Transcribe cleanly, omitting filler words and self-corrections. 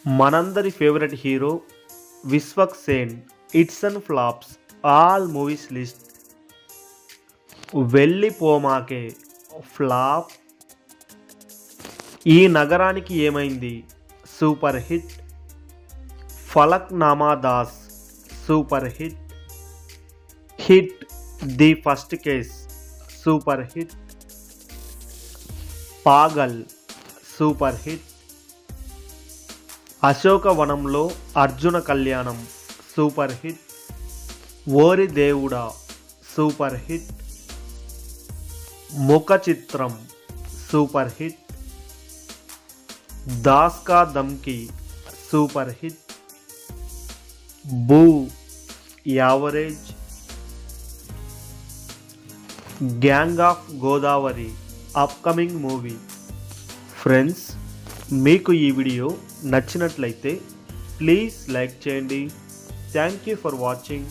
మనందరి favourite hero Vishwak Sen hits and flops all movies list. Vellipomakey flop. Ee Nagaraniki Emaindi super hit. Falaknuma Das super hit. Hit the first case super hit. Paagal super hit. Ashokavanamlo Arjuna Kalyanam super hit. ఓరి దేవుడా super hit. ముఖ చిత్రం super hit. Das Ka Dhamki super hit. Boo average. Gang of Godavari upcoming movie. Friends, మీకు ఈ video నచ్చినట్లయితే please like చేయండి. Thank you for watching.